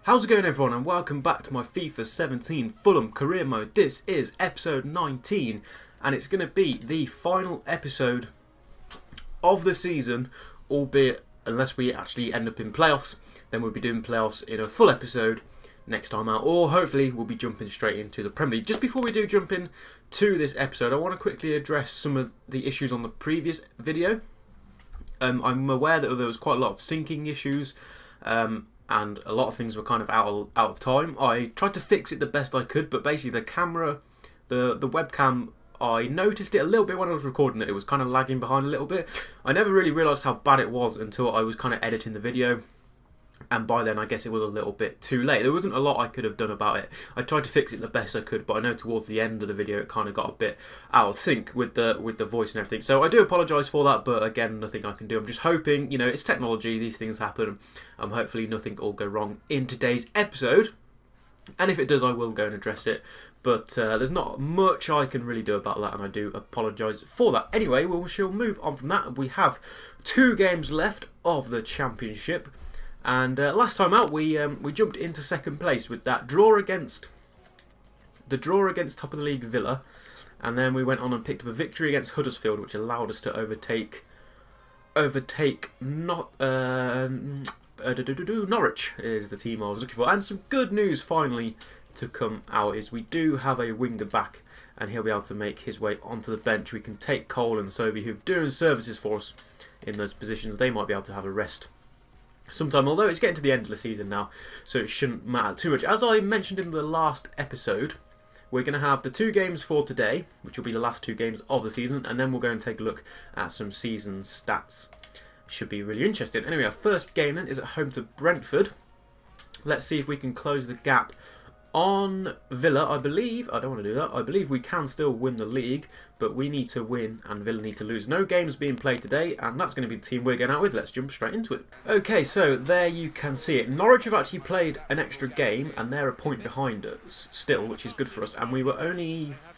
How's it going, everyone, and welcome back to my FIFA 17 Fulham career mode. This is episode 19 and it's going to be the final episode of the season, albeit unless we actually end up in playoffs, then we'll be doing playoffs in a full episode next time out, or hopefully we'll be jumping straight into the Premier League. Just before we do jump in to this episode, I want to quickly address some of the issues on the previous video. I'm aware that there was quite a lot of syncing issues, and a lot of things were kind of out of time. I tried to fix it the best I could, but basically the camera, the webcam, I noticed it a little bit when I was recording it. It was kind of lagging behind a little bit. I never really realised how bad it was until I was kind of editing the video, and by then I guess it was a little bit too late. There wasn't a lot I could have done about it. I tried to fix it the best I could, but I know towards the end of the video it kind of got a bit out of sync with the voice and everything. So I do apologise for that, but again, nothing I can do. I'm just hoping, you know, it's technology, these things happen. Hopefully nothing will go wrong in today's episode. And if it does, I will go and address it. But there's not much I can really do about that, and I do apologise for that. Anyway, we shall move on from that. We have 2 games left of the Championship. And last time out, we jumped into second place with that draw against top of the league Villa, and then we went on and picked up a victory against Huddersfield, which allowed us to overtake Norwich is the team I was looking for. And some good news finally to come out is we do have a winger back, and he'll be able to make his way onto the bench. We can take Cole and Sobey, who've doing services for us in those positions. They might be able to have a rest sometime, although it's getting to the end of the season now, so it shouldn't matter too much. As I mentioned in the last episode, we're going to have the 2 games for today, which will be the last 2 games of the season, and then we'll go and take a look at some season stats. Should be really interesting. Anyway, our first game then is at home to Brentford. Let's see if we can close the gap on Villa. I don't want to do that. I believe we can still win the league, but we need to win and Villa need to lose. No games being played today, and that's going to be the team we're going out with. Let's jump straight into it. Okay, so there you can see it. Norwich have actually played an extra game, and they're a point behind us still, which is good for us. And we were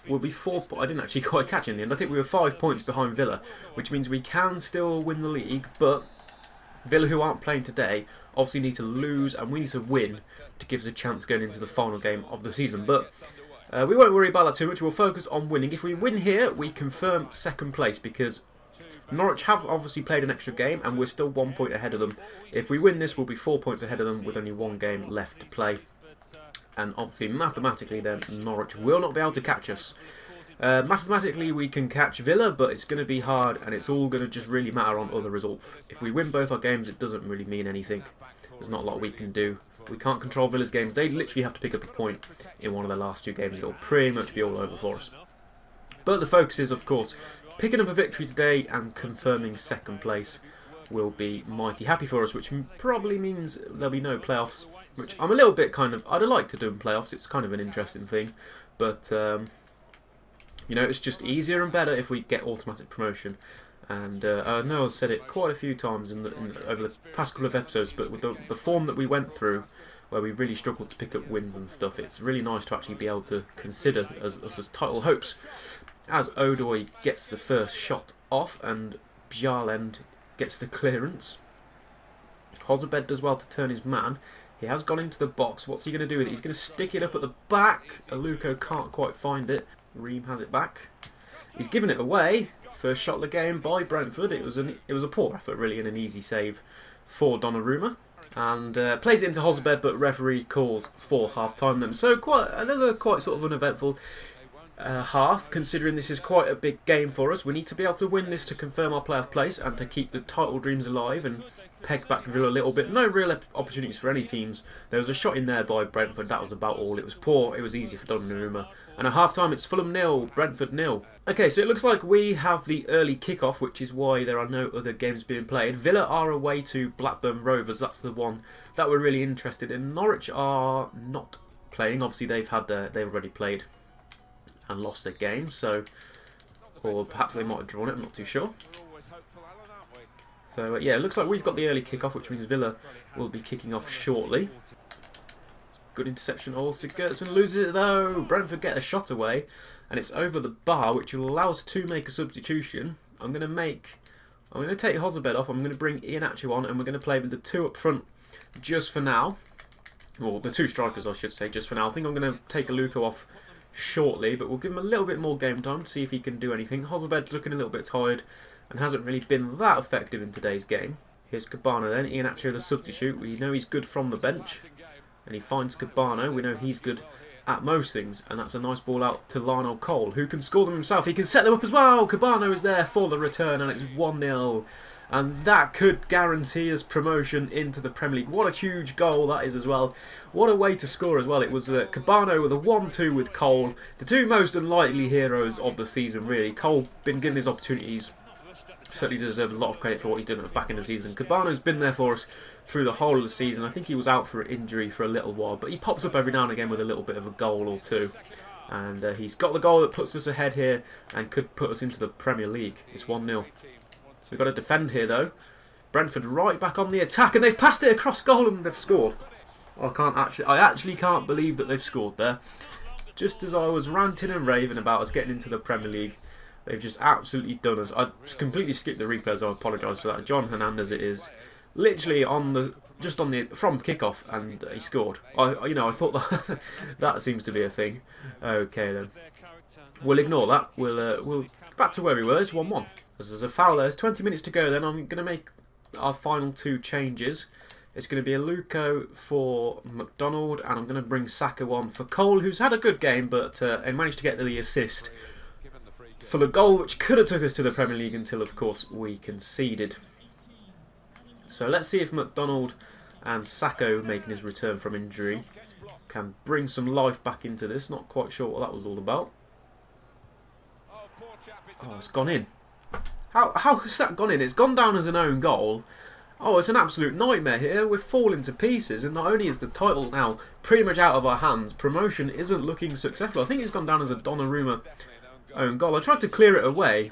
we'll be 4. I didn't actually quite catch it in the end. I think we were 5 points behind Villa, which means we can still win the league, but Villa, who aren't playing today, obviously need to lose, and we need to win to give us a chance going into the final game of the season. But we won't worry about that too much. We'll focus on winning. If we win here, we confirm second place, because Norwich have obviously played an extra game and we're still 1 point ahead of them. If we win this, we'll be 4 points ahead of them with only 1 game left to play. And obviously, mathematically then, Norwich will not be able to catch us. Mathematically, we can catch Villa, but it's going to be hard, and it's all going to just really matter on other results. If we win both our games, it doesn't really mean anything. There's not a lot we can do. We can't control Villa's games. They literally have to pick up a point in one of their last 2 games. It'll pretty much be all over for us. But the focus is, of course, picking up a victory today and confirming second place will be mighty happy for us, which probably means there'll be no playoffs, which I'm a little bit I'd like to do in playoffs. It's kind of an interesting thing, but you know, it's just easier and better if we get automatic promotion. And I know I've said it quite a few times over the past couple of episodes, but with the form that we went through, where we really struggled to pick up wins and stuff, it's really nice to actually be able to consider us as title hopes. As Odoi gets the first shot off and Bjarlend gets the clearance. Hozabed does well to turn his man. He has gone into the box. What's he going to do with it? He's going to stick it up at the back. Aluko can't quite find it. Ream has it back. He's given it away. First shot of the game by Brentford. It was a poor effort, really, and an easy save for Donnarumma. And plays it into Hozabed, but referee calls for half-time then. So another quite sort of uneventful half, considering this is quite a big game for us. We need to be able to win this to confirm our playoff place and to keep the title dreams alive and peg back Villa a little bit. No real opportunities for any teams. There was a shot in there by Brentford. That was about all. It was poor. It was easy for Donnarumma. And at half-time, it's Fulham 0, Brentford 0. Okay, so it looks like we have the early kick-off, which is why there are no other games being played. Villa are away to Blackburn Rovers. That's the one that we're really interested in. Norwich are not playing. Obviously, they've already played and lost their game, so, or perhaps they might have drawn it. I'm not too sure. So yeah, it looks like we've got the early kick-off, which means Villa will be kicking off shortly. Good interception. Oh, Sigurdsson loses it though. Brentford get a shot away, and it's over the bar, which will allow us to make a substitution. I'm going to take Hozabed off. I'm going to bring Iheanacho on, and we're going to play with the 2 up front just for now. Well, the two strikers, I should say, just for now. I think I'm going to take Aluko off shortly, but we'll give him a little bit more game time to see if he can do anything. Hosselbed's looking a little bit tired and hasn't really been that effective in today's game. Here's Cabano then, Iheanacho the substitute. We know he's good from the bench, and he finds Cabano. We know he's good at most things, and that's a nice ball out to Lionel Cole, who can score them himself. He can set them up as well. Cabano is there for the return, and it's 1-0. And that could guarantee us promotion into the Premier League. What a huge goal that is as well. What a way to score as well. It was Cabano with a 1-2 with Cole. The two most unlikely heroes of the season, really. Cole, been given his opportunities, certainly deserves a lot of credit for what he's done at the back end of the season. Cabano's been there for us through the whole of the season. I think he was out for injury for a little while, but he pops up every now and again with a little bit of a goal or two. And he's got the goal that puts us ahead here and could put us into the Premier League. It's 1-0. We've got to defend here though. Brentford right back on the attack, and they've passed it across goal and they've scored. I actually can't believe that they've scored there. Just as I was ranting and raving about us getting into the Premier League, they've just absolutely done us. I completely skipped the replays, I apologise for that. John Hernandez it is. Literally from kickoff, and he scored. I thought that that seems to be a thing. Okay then. We'll ignore that. We'll back to where we were. It's 1-1. There's a foul there. There's 20 minutes to go then. I'm going to make our final two changes. It's going to be a Aluko for McDonald, and I'm going to bring Saka on for Cole, who's had a good game, but and managed to get the assist for the goal, which could have took us to the Premier League until, of course, we conceded. So let's see if McDonald and Saka, making his return from injury, can bring some life back into this. Not quite sure what that was all about. Oh, it's gone in. How has that gone in? It's gone down as an own goal. Oh, it's an absolute nightmare here. We're falling to pieces, and not only is the title now pretty much out of our hands, promotion isn't looking successful. I think it's gone down as a Donnarumma own goal. I tried to clear it away.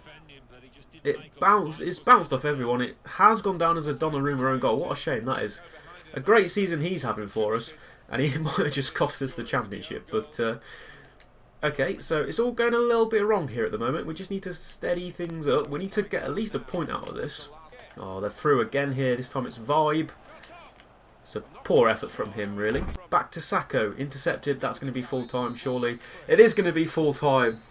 It's bounced off everyone. It has gone down as a Donnarumma own goal. What a shame that is. A great season he's having for us, and he might have just cost us the championship, but... Okay, so it's all going a little bit wrong here at the moment. We just need to steady things up. We need to get at least a point out of this. Oh, they're through again here. This time it's Vibe. It's a poor effort from him, really. Back to Sacco. Intercepted. That's going to be full-time, surely. It is going to be full-time.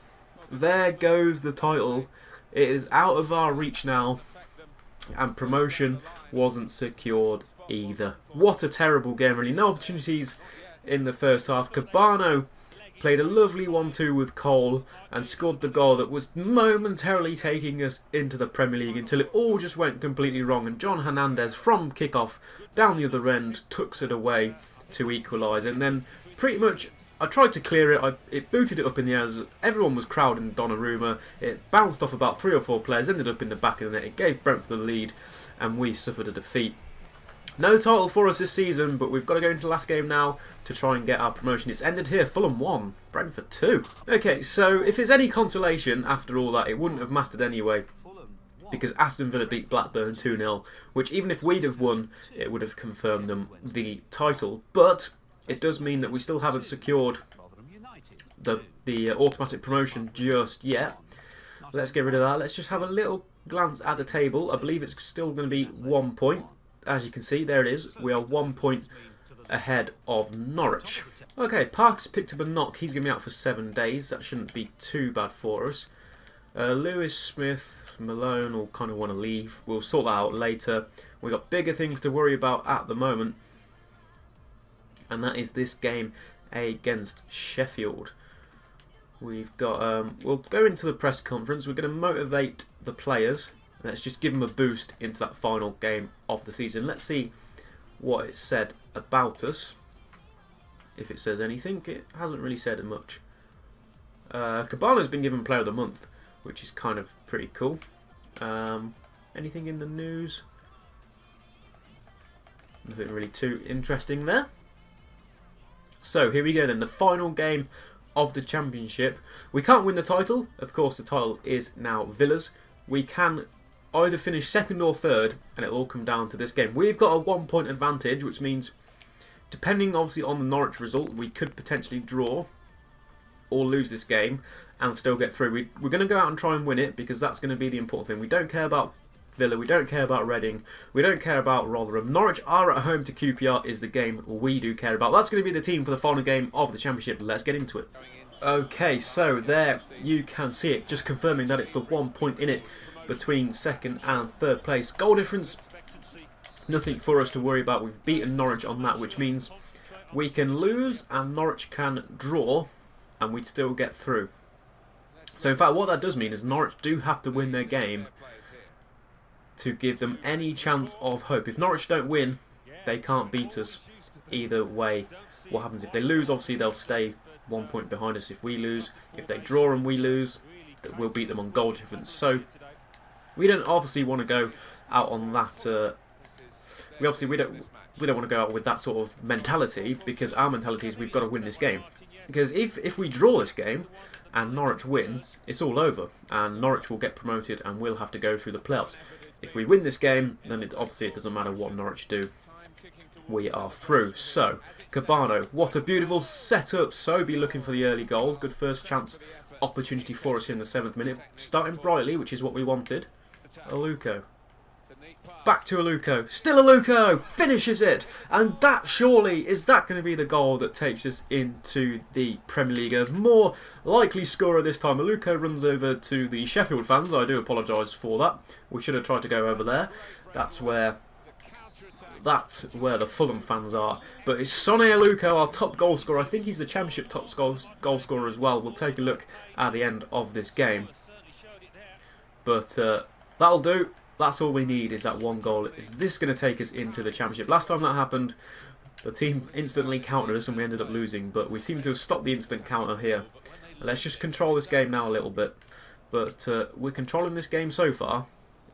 There goes the title. It is out of our reach now. And promotion wasn't secured either. What a terrible game, really. No opportunities in the first half. Cabano played a lovely 1-2 with Cole and scored the goal that was momentarily taking us into the Premier League until it all just went completely wrong, and John Hernandez from kickoff down the other end tucks it away to equalise. And then pretty much I tried to clear it, it booted it up in the air. Everyone was crowding Donnarumma. It bounced off about 3 or 4 players, ended up in the back of the net. It gave Brentford the lead and we suffered a defeat. No title for us this season, but we've got to go into the last game now to try and get our promotion. It's ended here. Fulham 1, Brentford 2. Okay, so if it's any consolation after all that, it wouldn't have mattered anyway, because Aston Villa beat Blackburn 2-0, which even if we'd have won, it would have confirmed them the title. But it does mean that we still haven't secured the automatic promotion just yet. Let's get rid of that. Let's just have a little glance at the table. I believe it's still going to be 1 point. As you can see, there it is. We are 1 point ahead of Norwich. Okay, Parks picked up a knock. He's going to be out for 7 days. That shouldn't be too bad for us. Lewis, Smith, Malone all kind of want to leave. We'll sort that out later. We've got bigger things to worry about at the moment. And that is this game against Sheffield. We've got... we'll go into the press conference. We're going to motivate the players. Let's just give them a boost into that final game of the season. Let's see what it said about us. If it says anything, it hasn't really said much. Cabano's been given Player of the Month, which is kind of pretty cool. Anything in the news? Nothing really too interesting there. So here we go then, the final game of the Championship. We can't win the title. Of course, the title is now Villa's. We can either finish second or third, and it'll all come down to this game. We've got a 1 point advantage, which means, depending obviously on the Norwich result, we could potentially draw or lose this game and still get through. We're going to go out and try and win it, because that's going to be the important thing. We don't care about Villa, we don't care about Reading, we don't care about Rotherham. Norwich are at home to QPR is the game we do care about. That's going to be the team for the final game of the Championship. Let's get into it. Okay, so there you can see it, just confirming that it's the 1 point in it between second and third place. Goal difference, nothing for us to worry about. We've beaten Norwich on that, which means we can lose and Norwich can draw and we'd still get through. So in fact what that does mean is Norwich do have to win their game to give them any chance of hope. If Norwich don't win, they can't beat us either way. What happens if they lose? Obviously they'll stay 1 point behind us if we lose. If they draw and we lose, we'll beat them on goal difference. So we don't obviously want to go out on that. We don't want to go out with that sort of mentality, because our mentality is we've got to win this game. Because if we draw this game and Norwich win, it's all over, and Norwich will get promoted and we'll have to go through the playoffs. If we win this game, then obviously it doesn't matter what Norwich do. We are through. So, Cabano, what a beautiful setup. So be looking for the early goal. Good first chance opportunity for us here in the 7th minute. Starting brightly, which is what we wanted. Aluko. Back to Aluko. Still Aluko! Finishes it! And that surely, is that going to be the goal that takes us into the Premier League? A more likely scorer this time. Aluko runs over to the Sheffield fans. I do apologise for that. We should have tried to go over there. That's where the Fulham fans are. But it's Sonny Aluko, our top goal scorer. I think he's the Championship top goal scorer as well. We'll take a look at the end of this game. But that'll do. That's all we need, is that one goal. Is this going to take us into the Championship? Last time that happened, the team instantly countered us and we ended up losing. But we seem to have stopped the instant counter here. Let's just control this game now a little bit. But we're controlling this game so far.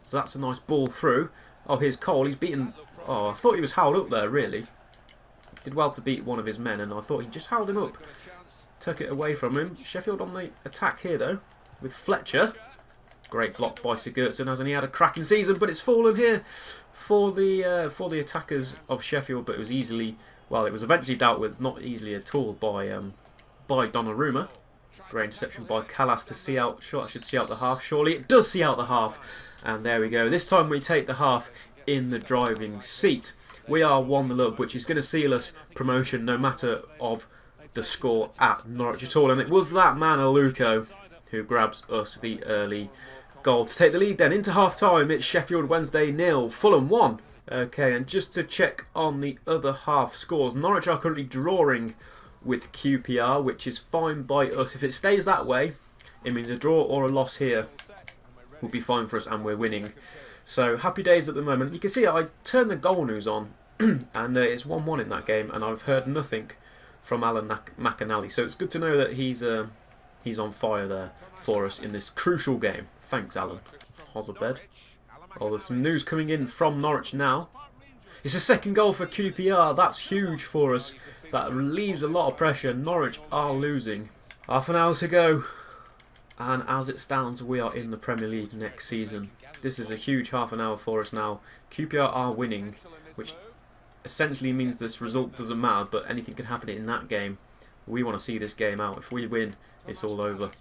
So that's a nice ball through. Oh, here's Cole. He's beaten... Oh, I thought he was held up there, really. Did well to beat one of his men, and I thought he just held him up. Took it away from him. Sheffield on the attack here, though, with Fletcher. Great block by Sigurdsson, hasn't he had a cracking season? But it's fallen here for the attackers of Sheffield. But it was easily, well, it was eventually dealt with, not easily at all, by Donnarumma. Great interception by Callas to see out. Sure, that should see out the half. Surely it does see out the half, and there we go. This time we take the half in the driving seat. We are 1-0 up, which is going to seal us promotion, no matter of the score at Norwich at all. And it was that man Aluko who grabs us the early goal to take the lead. Then into half time, it's Sheffield Wednesday 0, Fulham 1. Okay, and just to check on the other half scores, Norwich are currently drawing with QPR, which is fine by us. If it stays that way, it means a draw or a loss here will be fine for us, and we're winning. So happy days at the moment. You can see I turned the goal news on and it's 1-1 in that game, and I've heard nothing from Alan McAnally. So it's good to know that he's on fire there for us in this crucial game. Thanks, Alan. Hozabed. Oh, there's some news coming in from Norwich now. It's a second goal for QPR. That's huge for us. That relieves a lot of pressure. Norwich are losing. Half an hour to go. And as it stands, we are in the Premier League next season. This is a huge half an hour for us now. QPR are winning, which essentially means this result doesn't matter, but anything can happen in that game. We want to see this game out. If we win, it's all over.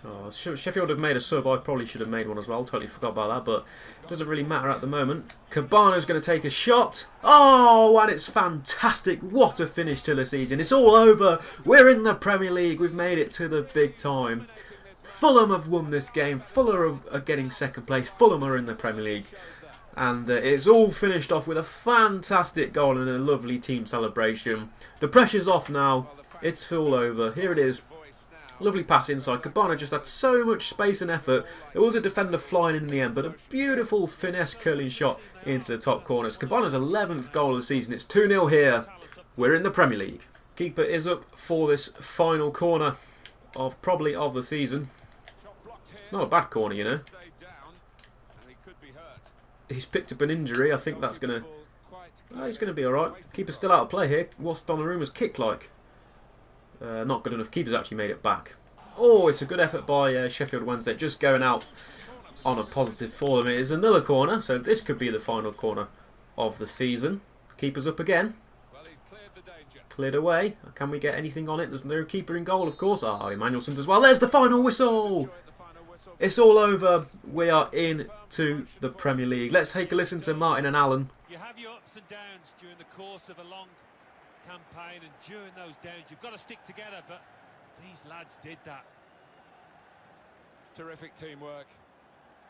Oh, Sheffield have made a sub. I probably should have made one as well. Totally forgot about that, but it doesn't really matter at the moment. Cabano's going to take a shot. Oh, and it's fantastic. What a finish to the season. It's all over. We're in the Premier League. We've made it to the big time. Fulham have won this game. Fulham are getting second place. Fulham are in the Premier League. And it's all finished off with a fantastic goal and a lovely team celebration. The pressure's off now. It's all over. Here it is. Lovely pass inside. Cabana just had so much space and effort. There was a defender flying in the end, but a beautiful finesse curling shot into the top corner. It's Cabana's 11th goal of the season. It's 2-0 here. We're in the Premier League. Keeper is up for this final corner of probably of the season. It's not a bad corner, you know. He's picked up an injury. I think that's going to... he's going to be alright. Keeper's still out of play here. What's Donnarumma's kick like? Not good enough. Keeper's actually made it back. Oh, it's a good effort by Sheffield Wednesday. Just going out on a positive for them. It is another corner, so this could be the final corner of the season. Keeper's up again. Cleared away. Can we get anything on it? There's no keeper in goal, of course. Ah, Emmanuelsson as well. There's the final whistle! It's all over. We are into the Premier League. Let's take a listen to Martin and Alan. You have your ups and downs during the course of a long campaign, and during those downs you've got to stick together, but these lads did that. Terrific teamwork,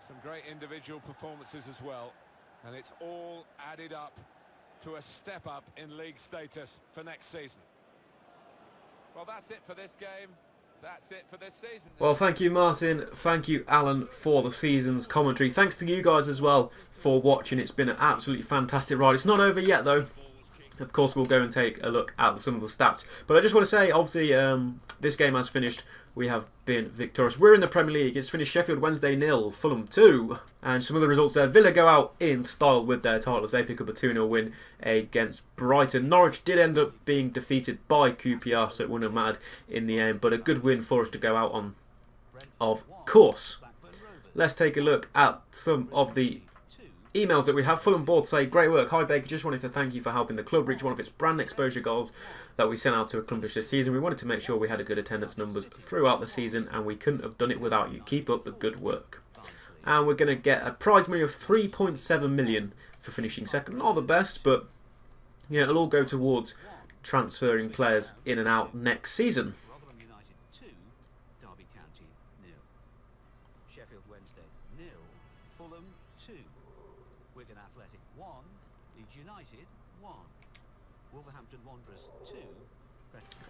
some great individual performances as well, and it's all added up to a step up in league status for next season. Well, that's it for this game. That's it for this season. Well, thank you, Martin. Thank you, Alan, for the season's commentary. Thanks to you guys as well for watching. It's been an absolutely fantastic ride. It's not over yet, though. Of course, we'll go and take a look at some of the stats. But I just want to say, obviously, this game has finished. We have been victorious. We're in the Premier League. It's finished Sheffield Wednesday 0, Fulham 2. And some other results there. Villa go out in style with their titles. They pick up a 2-0 win against Brighton. Norwich did end up being defeated by QPR, so it wouldn't have mattered in the end. But a good win for us to go out on, of course. Let's take a look at some of the emails that we have. Fulham board say, great work. Hi Baker, just wanted to thank you for helping the club reach one of its brand exposure goals that we set out to accomplish this season. We wanted to make sure we had a good attendance numbers throughout the season, and we couldn't have done it without you. Keep up the good work. And we're going to get a prize money of 3.7 million for finishing second. Not the best, but yeah, it'll all go towards transferring players in and out next season. Sheffield Wednesday 0, Fulham 2, Wigan Athletic 1, Leeds United 1, Wolverhampton Wanderers 2.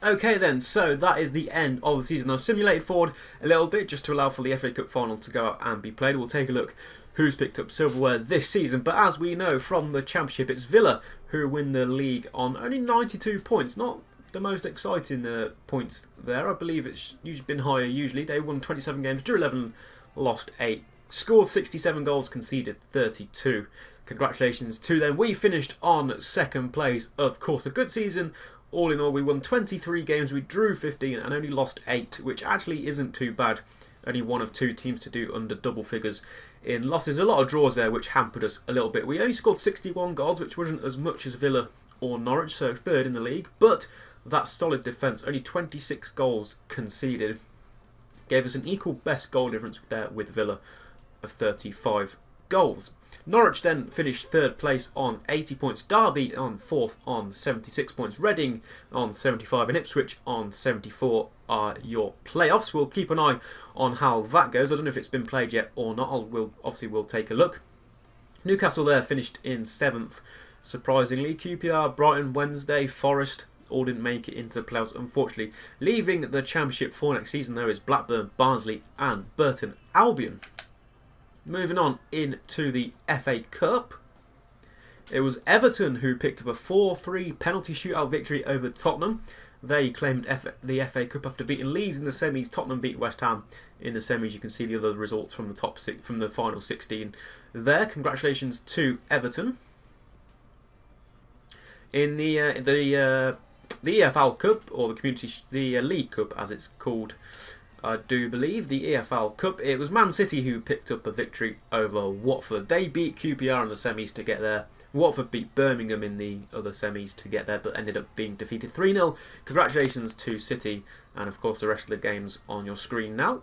Okay then, so that is the end of the season. I've simulated forward a little bit just to allow for the FA Cup final to go out and be played. We'll take a look who's picked up silverware this season. But as we know from the Championship, it's Villa who win the league on only 92 points. Not the most exciting points there. I believe it's usually been higher usually. They won 27 games, drew 11, lost 8. Scored 67 goals, conceded 32. Congratulations to them. We finished on second place. Of course, a good season. All in all, we won 23 games, we drew 15 and only lost 8, which actually isn't too bad. Only one of 2 teams to do under double figures in losses. A lot of draws there, which hampered us a little bit. We only scored 61 goals, which wasn't as much as Villa or Norwich, so third in the league. But that solid defence, only 26 goals conceded, gave us an equal best goal difference there with Villa of 35 goals. Norwich then finished third place on 80 points, Derby on fourth on 76 points, Reading on 75 and Ipswich on 74 are your playoffs. We'll keep an eye on how that goes. I don't know if it's been played yet or not. We'll take a look. Newcastle there finished in 7th, surprisingly. QPR, Brighton, Wednesday, Forest all didn't make it into the playoffs, unfortunately. Leaving the Championship for next season, though, is Blackburn, Barnsley and Burton Albion. Moving on into the FA Cup. It was Everton who picked up a 4-3 penalty shootout victory over Tottenham. They claimed the FA Cup after beating Leeds in the semis. Tottenham beat West Ham in the semis. You can see the other results from the top six, from the final 16 there. Congratulations to Everton. In the EFL Cup, or the League Cup as it's called, I do believe, the EFL Cup, it was Man City who picked up a victory over Watford. They beat QPR in the semis to get there. Watford beat Birmingham in the other semis to get there, but ended up being defeated 3-0. Congratulations to City, and of course the rest of the games on your screen now.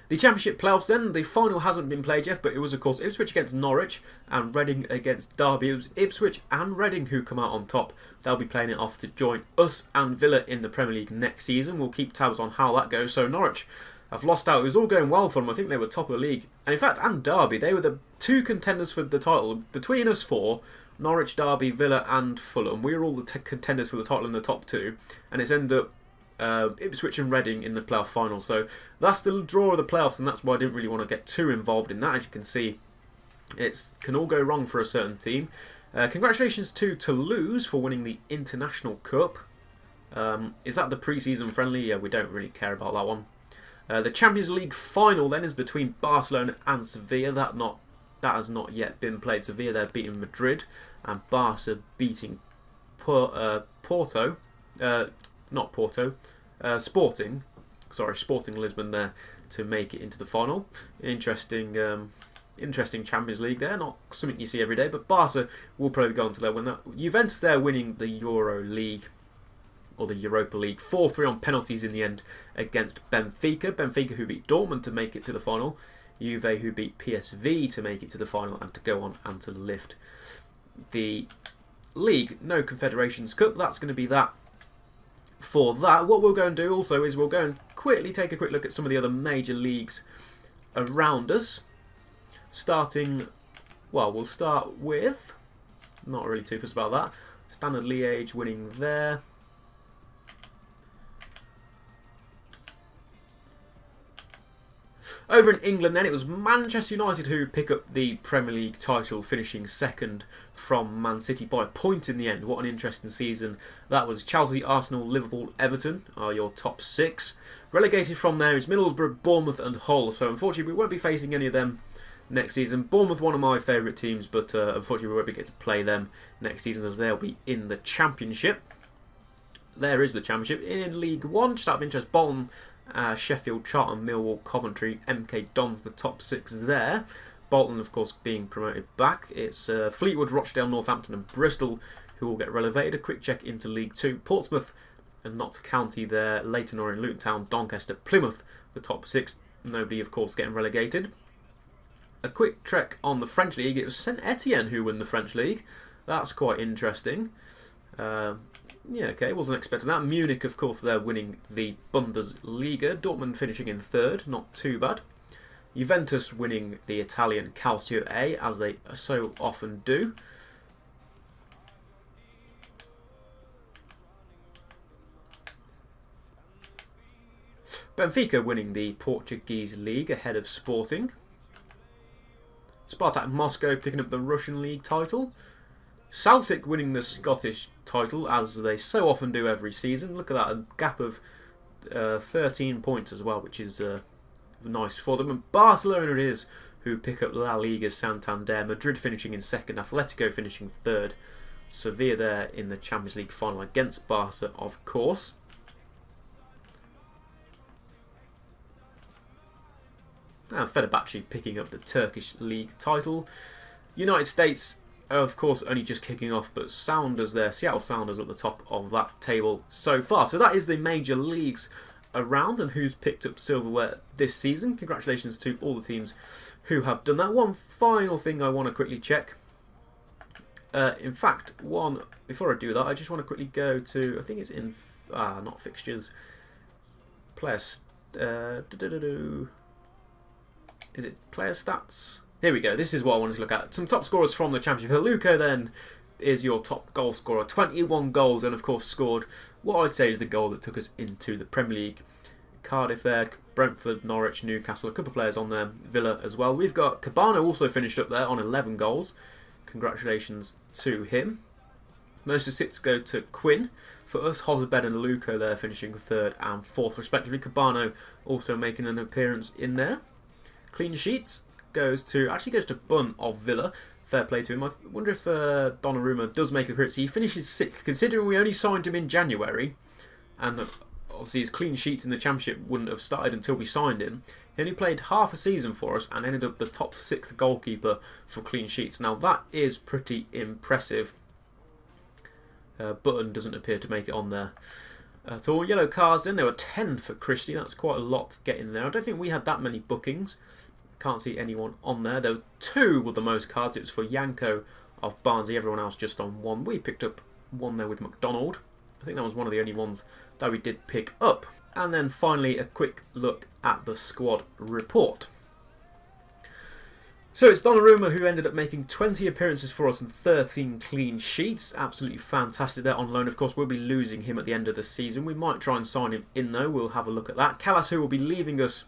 The Championship playoffs then, the final hasn't been played yet, but it was of course Ipswich against Norwich and Reading against Derby. It was Ipswich and Reading who come out on top. They'll be playing it off to join us and Villa in the Premier League next season. We'll keep tabs on how that goes. So Norwich have lost out. It was all going well for them. I think they were top of the league. And in fact, and Derby, they were the 2 contenders for the title. Between us 4, Norwich, Derby, Villa and Fulham, we were all the contenders for the title in the top 2. And it's ended up Ipswich and Reading in the playoff final. So that's the draw of the playoffs, and that's why I didn't really want to get too involved in that. As you can see, it can all go wrong for a certain team. Congratulations to Toulouse for winning the International Cup. Is that the pre-season friendly? Yeah, we don't really care about that one. The Champions League final then is between Barcelona and Sevilla. That has not yet been played. Sevilla, they're beating Madrid, and Barca beating Sporting Lisbon there to make it into the final. Interesting Champions League there, not something you see every day, but Barca will probably go on to there win that. Juventus there winning the Euro League. or the Europa League. 4-3 on penalties in the end against Benfica. Benfica who beat Dortmund to make it to the final. Juve who beat PSV to make it to the final and to go on and to lift the league. No Confederations Cup. That's going to be that for that. What we'll go and do also is we'll go and quickly take a quick look at some of the other major leagues around us. Starting, well, we'll start with, not really too fussed about that, Standard Liège winning there. Over in England then, it was Manchester United who pick up the Premier League title, finishing second from Man City by a point in the end. What an interesting season. That was Chelsea, Arsenal, Liverpool, Everton are your top 6. Relegated from there is Middlesbrough, Bournemouth and Hull. So unfortunately we won't be facing any of them next season. Bournemouth, one of my favourite teams, but unfortunately we won't be getting to play them next season as they'll be in the Championship. There is the Championship. In League 1, just out of interest, Bolton, Sheffield, Charlton, Millwall, Coventry, MK Dons, the top 6 there. Bolton, of course, being promoted back. It's Fleetwood, Rochdale, Northampton and Bristol who will get relegated. A quick check into League 2. Portsmouth and Notts County there. Leyton Orient, Luton Town, Doncaster, Plymouth, the top 6. Nobody, of course, getting relegated. A quick trek on the French League. It was Saint Etienne who won the French League. That's quite interesting. Yeah, okay, wasn't expecting that. Munich, of course, they're winning the Bundesliga. Dortmund finishing in 3rd, not too bad. Juventus winning the Italian Calcio A, as they so often do. Benfica winning the Portuguese League ahead of Sporting. Spartak Moscow picking up the Russian League title. Celtic winning the Scottish title, as they so often do every season. Look at that, a gap of 13 points as well, which is nice for them. And Barcelona it is who pick up La Liga Santander. Madrid finishing in 2nd, Atletico finishing 3rd. Sevilla there in the Champions League final against Barca, of course. And Fenerbahce picking up the Turkish League title. United States, of course, only just kicking off, but Sounders there, Seattle Sounders at the top of that table so far. So that is the major leagues around and who's picked up silverware this season. Congratulations to all the teams who have done that. One final thing I want to quickly check. In fact, before I do that, I just want to quickly go to, I think it's in, not fixtures, players, is it player stats? Here we go, this is what I wanted to look at. Some top scorers from the Championship. Luco then is your top goal scorer. 21 goals and of course scored what I'd say is the goal that took us into the Premier League. Cardiff there, Brentford, Norwich, Newcastle, a couple of players on there. Villa as well. We've got Cabano also finished up there on 11 goals. Congratulations to him. Most assists go to Quinn. For us, Hozabed and Luco there finishing 3rd and 4th respectively. Cabano also making an appearance in there. Clean sheets goes to Bunn of Villa. Fair play to him. I wonder if Donnarumma does make an appearance. He finishes 6th, considering we only signed him in January, and obviously his clean sheets in the Championship wouldn't have started until we signed him. He only played half a season for us and ended up the top 6th goalkeeper for clean sheets. Now that is pretty impressive. Button doesn't appear to make it on there at all. Yellow cards then, there were 10 for Christie. That's quite a lot to get in there. I don't think we had that many bookings. Can't see anyone on there. There were 2 with the most cards. It was for Yanko of Barnsley. Everyone else just on 1. We picked up 1 there with McDonald. I think that was one of the only ones that we did pick up. And then finally a quick look at the squad report. So it's Donnarumma who ended up making 20 appearances for us and 13 clean sheets. Absolutely fantastic there on loan. Of course, we'll be losing him at the end of the season. We might try and sign him in though. We'll have a look at that. Callas, who will be leaving us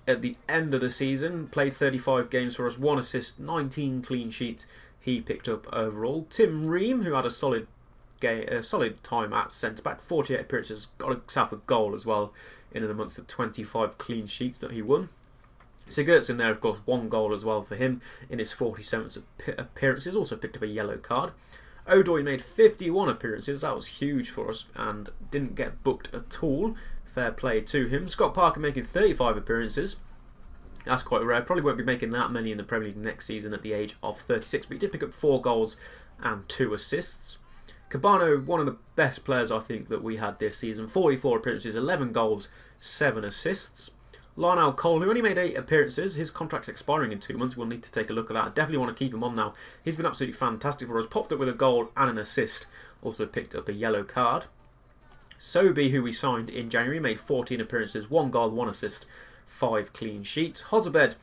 at the end of the season, played 35 games for us, 1 assist, 19 clean sheets he picked up overall. Tim Ream, who had a solid time at centre-back, 48 appearances, got himself a goal as well in and amongst the 25 clean sheets that he won. Sigurdsson there, of course, 1 goal as well for him in his 47 appearances, also picked up a yellow card. Odoi made 51 appearances, that was huge for us and didn't get booked at all. Fair play to him. Scott Parker making 35 appearances. That's quite rare. Probably won't be making that many in the Premier League next season at the age of 36. But he did pick up 4 goals and 2 assists. Cabano, one of the best players I think that we had this season. 44 appearances, 11 goals, 7 assists. Lionel Cole, who only made 8 appearances, his contract's expiring in 2 months. We'll need to take a look at that. I definitely want to keep him on now. He's been absolutely fantastic for us. Popped up with a goal and an assist. Also picked up a yellow card. Sobey, who we signed in January, made 14 appearances, 1 goal, 1 assist, 5 clean sheets. Hozabed,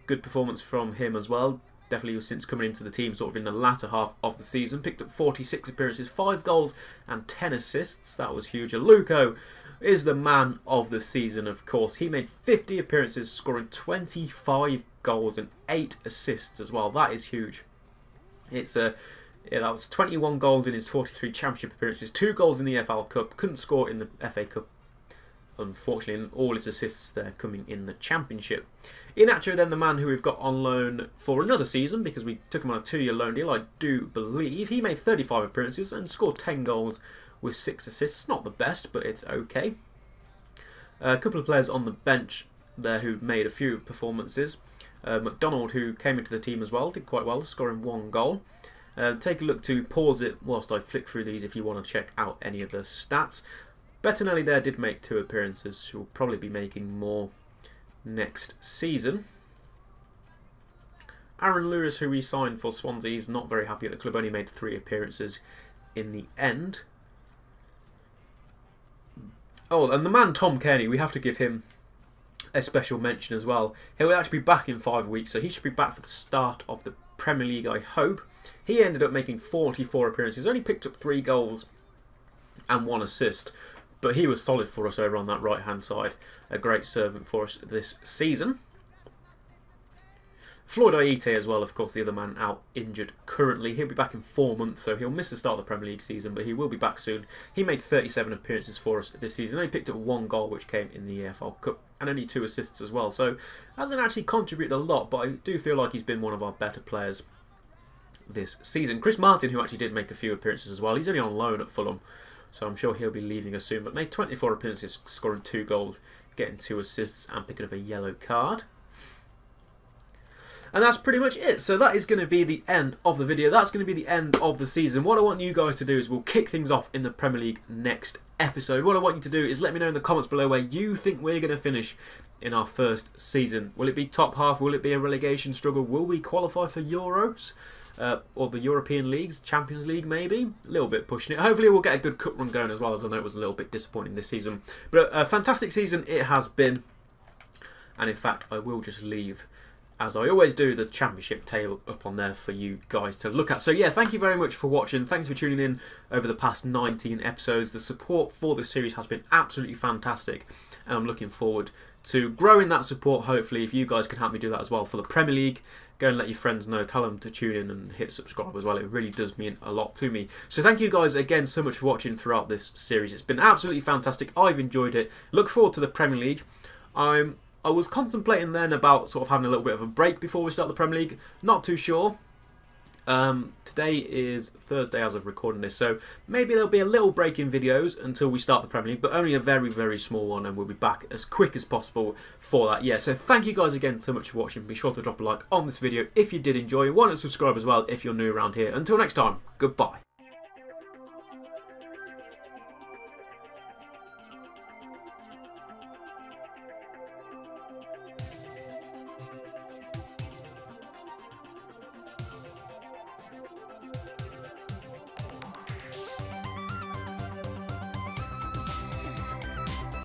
good performance from him as well. Definitely since coming into the team sort of in the latter half of the season. Picked up 46 appearances, 5 goals and 10 assists. That was huge. Aluko is the man of the season, of course. He made 50 appearances, scoring 25 goals and 8 assists as well. That is huge. That was 21 goals in his 43 championship appearances, 2 goals in the FA Cup. Couldn't score in the FA Cup, unfortunately, and all his assists there coming in the Championship. Inacho, then, the man who we've got on loan for another season, because we took him on a 2-year loan deal, I do believe. He made 35 appearances and scored 10 goals with 6 assists. Not the best, but it's okay. A couple of players on the bench there who made a few performances. McDonald, who came into the team as well, did quite well, scoring 1 goal. Take a look to pause it whilst I flick through these if you want to check out any of the stats. Bettinelli there did make 2 appearances. She'll probably be making more next season. Aaron Lewis, who we signed for Swansea, is not very happy at the club. Only made 3 appearances in the end. Oh, and the man Tom Kearney, we have to give him a special mention as well. He'll actually be back in 5 weeks, so he should be back for the start of the Premier League, I hope. He ended up making 44 appearances, only picked up 3 goals and 1 assist. But he was solid for us over on that right-hand side. A great servant for us this season. Floyd Aite as well, of course, the other man out injured currently. He'll be back in 4 months, so he'll miss the start of the Premier League season, but he will be back soon. He made 37 appearances for us this season. He picked up 1 goal, which came in the EFL Cup, and only 2 assists as well. So hasn't actually contributed a lot, but I do feel like he's been one of our better players this season. Chris Martin, who actually did make a few appearances as well. He's only on loan at Fulham, so I'm sure he'll be leaving us soon. But made 24 appearances, scoring 2 goals, getting 2 assists and picking up a yellow card. And that's pretty much it. So that is going to be the end of the video. That's going to be the end of the season. What I want you guys to do is we'll kick things off in the Premier League next episode. What I want you to do is let me know in the comments below where you think we're going to finish in our first season. Will it be top half? Will it be a relegation struggle? Will we qualify for Euros? Or the European leagues, Champions League maybe? A little bit pushing it. Hopefully we'll get a good cup run going as well, as I know it was a little bit disappointing this season. But a fantastic season it has been. And in fact, I will just leave, as I always do, the Championship table up on there for you guys to look at. So yeah, thank you very much for watching. Thanks for tuning in over the past 19 episodes. The support for this series has been absolutely fantastic. And I'm looking forward to growing that support, hopefully, if you guys can help me do that as well for the Premier League. Go and let your friends know, tell them to tune in and hit subscribe as well. It really does mean a lot to me. So thank you guys again so much for watching throughout this series. It's been absolutely fantastic. I've enjoyed it. Look forward to the Premier League. I was contemplating then about sort of having a little bit of a break before we start the Premier League. Not too sure. Today is Thursday as of recording this, so maybe there'll be a little break in videos until we start the Premier League, but only a very, very small one, and we'll be back as quick as possible for that. Yeah, so thank you guys again so much for watching. Be sure to drop a like on this video if you did enjoy. Why not subscribe as well if you're new around here. Until next time, goodbye.